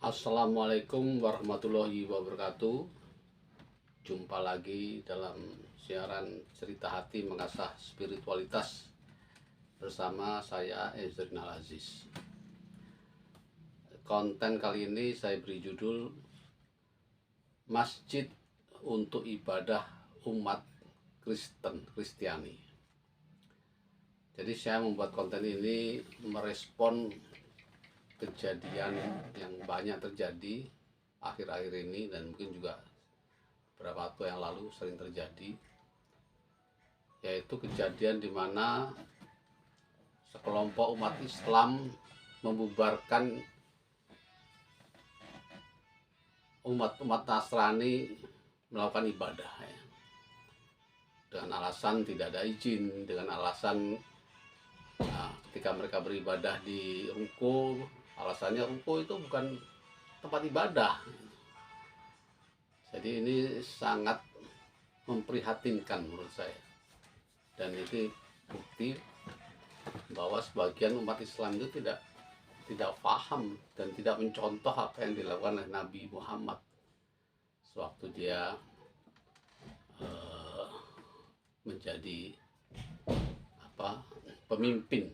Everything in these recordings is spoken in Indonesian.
Assalamualaikum warahmatullahi wabarakatuh. Jumpa lagi dalam siaran cerita hati mengasah spiritualitas bersama saya Ezrinal Aziz. Konten kali ini saya beri judul Masjid untuk Ibadah Umat Kristiani. Jadi saya membuat konten ini merespon kejadian yang banyak terjadi akhir-akhir ini, dan mungkin juga beberapa waktu yang lalu sering terjadi, yaitu kejadian di mana sekelompok umat Islam membubarkan umat Nasrani melakukan ibadah ya, dengan alasan tidak ada izin, dengan alasan ketika mereka beribadah di ruko, alasannya ruko itu bukan tempat ibadah. Jadi ini sangat memprihatinkan menurut saya, dan itu bukti bahwa sebagian umat Islam itu tidak paham dan tidak mencontoh apa yang dilakukan oleh Nabi Muhammad sewaktu dia menjadi pemimpin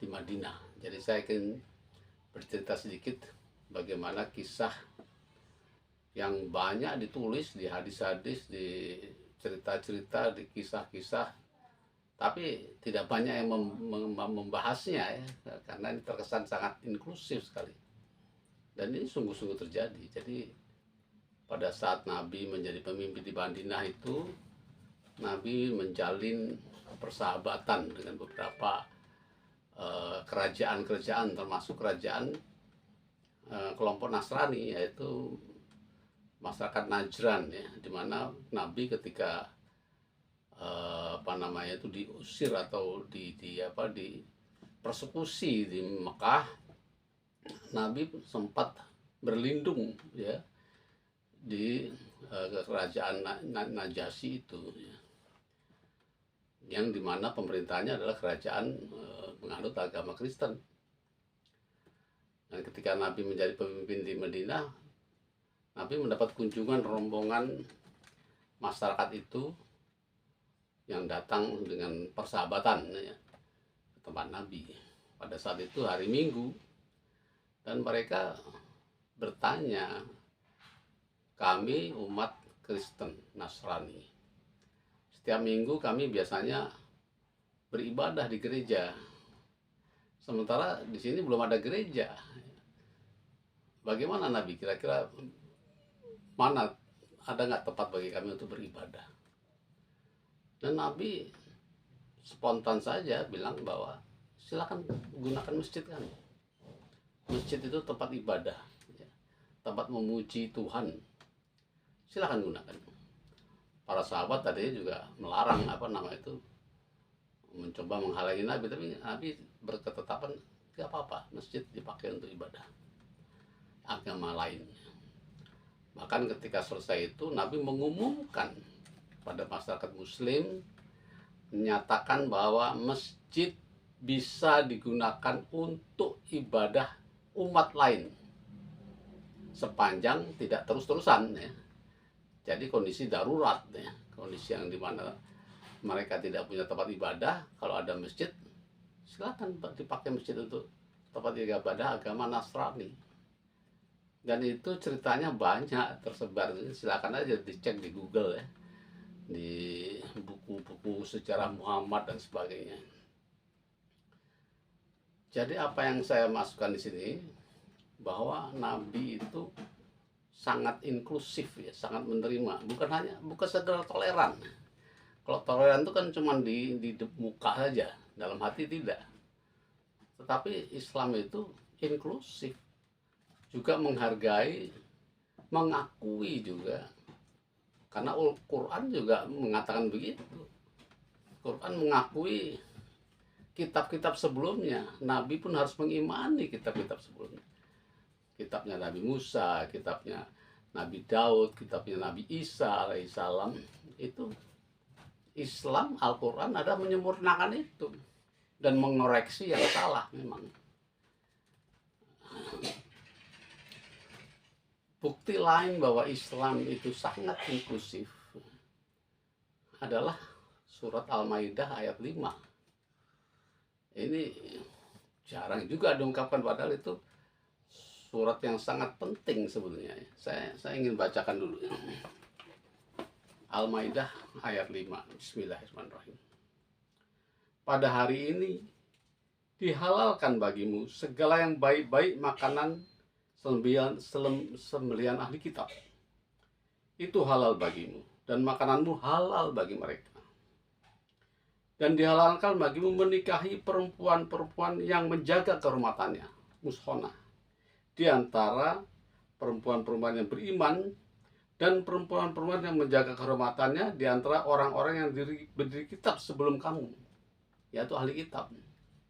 di Madinah. Jadi saya ingin bercerita sedikit bagaimana kisah yang banyak ditulis di hadis-hadis, di cerita-cerita, di kisah-kisah, tapi tidak banyak yang membahasnya ya, karena ini terkesan sangat inklusif sekali. Dan ini sungguh-sungguh terjadi. Jadi pada saat Nabi menjadi pemimpin di Madinah itu, Nabi menjalin persahabatan dengan beberapa kerajaan-kerajaan, termasuk kerajaan kelompok Nasrani, yaitu masyarakat Najran ya, di mana Nabi ketika diusir atau dipersekusi di Mekah, Nabi sempat berlindung ya di kerajaan Najasyi itu ya, yang dimana pemerintahnya adalah kerajaan penganut agama Kristen. Dan ketika Nabi menjadi pemimpin di Madinah, Nabi mendapat kunjungan rombongan masyarakat itu yang datang dengan persahabatan ya, ke tempat Nabi. Pada saat itu hari Minggu, dan mereka bertanya, kami umat Kristen Nasrani, setiap minggu kami biasanya beribadah di gereja, sementara di sini belum ada gereja. Bagaimana Nabi? Kira-kira mana ada nggak tempat bagi kami untuk beribadah? Dan Nabi spontan saja bilang bahwa silakan gunakan masjid kami. Masjid itu tempat ibadah, tempat memuji Tuhan. Silakan gunakan. Para sahabat tadinya juga melarang mencoba menghalangi Nabi, tapi Nabi berketetapan tidak apa-apa, masjid dipakai untuk ibadah agama lain. Bahkan ketika selesai itu, Nabi mengumumkan pada masyarakat Muslim, menyatakan bahwa masjid bisa digunakan untuk ibadah umat lain sepanjang tidak terus-terusan ya. Jadi kondisi darurat ya, kondisi yang dimana mereka tidak punya tempat ibadah, kalau ada masjid silakan dipakai masjid untuk tempat ibadah agama Nasrani. Dan itu ceritanya banyak tersebar, silakan aja dicek di Google ya, di buku-buku sejarah Muhammad dan sebagainya. Jadi apa yang saya masukkan di sini, bahwa Nabi itu sangat inklusif ya, sangat menerima, bukan sekedar toleran. Kalau toleran itu kan cuma di muka saja, dalam hati tidak. Tetapi Islam itu inklusif, juga menghargai, mengakui juga, karena Al-Quran juga mengatakan begitu. Quran mengakui kitab-kitab sebelumnya, Nabi pun harus mengimani kitab-kitab sebelumnya. Kitabnya Nabi Musa, kitabnya Nabi Daud, kitabnya Nabi Isa alaihissalam, itu Islam, Al-Quran ada menyempurnakan itu dan mengoreksi yang salah memang. bukti lain bahwa Islam itu sangat inklusif adalah surat Al-Maidah ayat 5. Ini jarang juga diungkapkan, padahal itu surat yang sangat penting sebetulnya. Saya ingin bacakan dulu. Al-Maidah ayat 5. Bismillahirrahmanirrahim. Pada hari ini dihalalkan bagimu segala yang baik-baik makanan sembelihan ahli kitab. Itu halal bagimu, dan makananmu halal bagi mereka. Dan dihalalkan bagimu menikahi perempuan-perempuan yang menjaga kehormatannya, mushonah, di antara perempuan-perempuan yang beriman dan perempuan-perempuan yang menjaga kehormatannya di antara orang-orang yang berdiri kitab sebelum kamu, yaitu ahli kitab.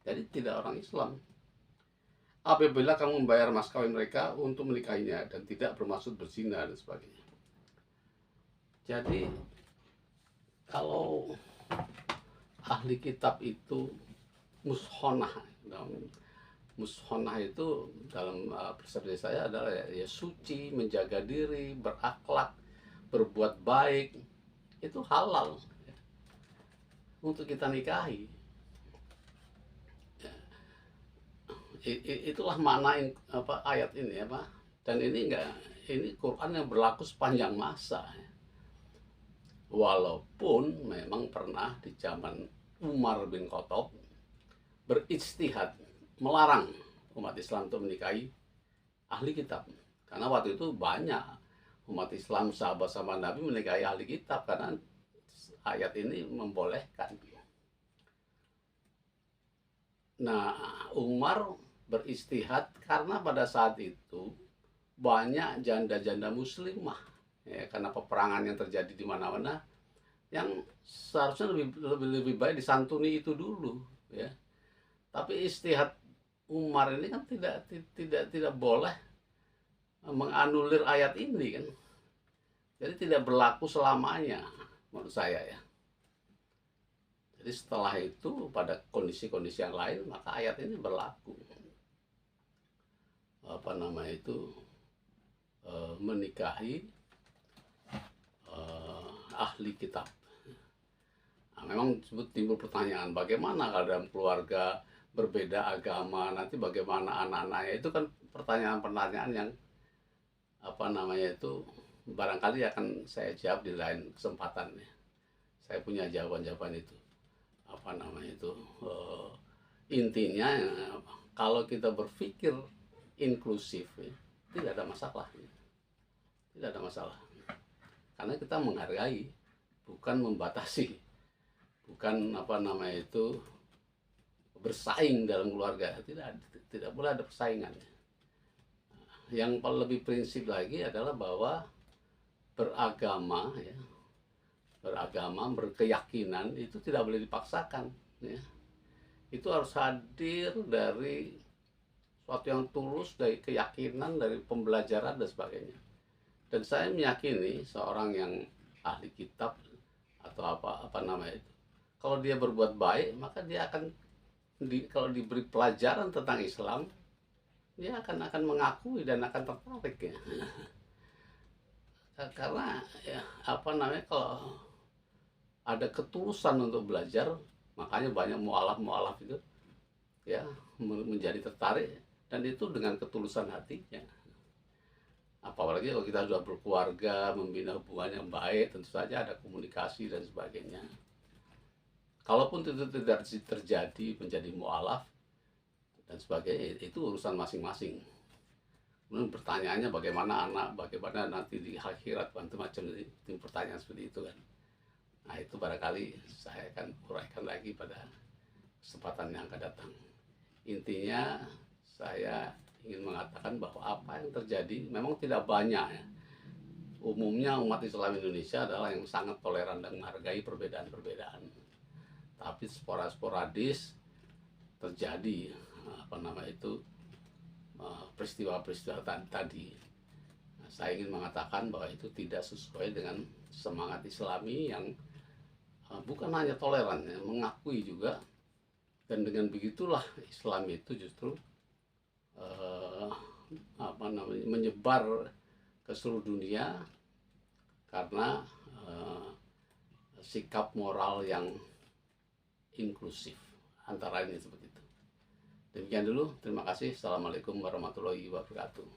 Jadi tidak orang Islam. Apabila kamu membayar mas kawin mereka untuk menikahinya dan tidak bermaksud berzina dan sebagainya. Jadi kalau ahli kitab itu mushonah, mushonah itu dalam persepsi saya adalah ya suci, menjaga diri, berakhlak, berbuat baik, itu halal untuk kita nikahi. Itulah makna ayat ini, dan ini Quran yang berlaku sepanjang masa. Walaupun memang pernah di zaman Umar bin Khattab berijtihad melarang umat Islam untuk menikahi ahli kitab, karena waktu itu banyak umat Islam sahabat sama Nabi menikahi ahli kitab karena ayat ini membolehkan. Nah, Umar beristihad karena pada saat itu banyak janda-janda muslimah, ya, karena peperangan yang terjadi di mana-mana, yang seharusnya lebih baik disantuni itu dulu, ya. Tapi istihad Umar ini kan tidak boleh menganulir ayat ini kan, jadi tidak berlaku selamanya menurut saya, ya. Jadi setelah itu pada kondisi-kondisi yang lain maka ayat ini berlaku. Menikahi ahli kitab. Nah, memang timbul pertanyaan, bagaimana kalau dalam keluarga berbeda agama, nanti bagaimana anak-anaknya? Itu kan pertanyaan-pertanyaan yang barangkali akan saya jawab di lain kesempatan, ya. Saya punya jawaban-jawaban itu. Intinya kalau kita berpikir inklusif, ya, tidak ada masalah, ya. Tidak ada masalah, karena kita menghargai, bukan membatasi, bukan bersaing dalam keluarga. Tidak boleh ada persaingan. Yang paling lebih prinsip lagi adalah bahwa beragama, ya, berkeyakinan itu tidak boleh dipaksakan, ya. Itu harus hadir dari suatu yang tulus, dari keyakinan, dari pembelajaran dan sebagainya. Dan saya meyakini seorang yang ahli kitab atau kalau dia berbuat baik, maka dia akan kalau diberi pelajaran tentang Islam, dia akan mengakui dan akan tertarik, ya. Karena ya, kalau ada ketulusan untuk belajar, makanya banyak mualaf itu, ya, menjadi tertarik, dan itu dengan ketulusan hatinya. Apalagi kalau kita sudah berkeluarga, membina hubungan yang baik, tentu saja ada komunikasi dan sebagainya. Kalaupun itu tidak terjadi menjadi mualaf dan sebagainya, itu urusan masing-masing. Kemudian pertanyaannya bagaimana nanti di akhirat, macam-macam, itu pertanyaan seperti itu kan. Nah, itu barangkali saya akan uraikan lagi pada kesempatan yang akan datang. Intinya saya ingin mengatakan bahwa apa yang terjadi memang tidak banyak, ya. Umumnya umat Islam Indonesia adalah yang sangat toleran dan menghargai perbedaan-perbedaan. Tapi sporadis terjadi peristiwa-peristiwa tadi. Nah, saya ingin mengatakan bahwa itu tidak sesuai dengan semangat Islami yang bukan hanya toleran, ya, mengakui juga. Dan dengan begitulah Islam itu justru menyebar ke seluruh dunia karena sikap moral yang inklusif, antara lain seperti itu. Demikian dulu, terima kasih. Assalamualaikum warahmatullahi wabarakatuh.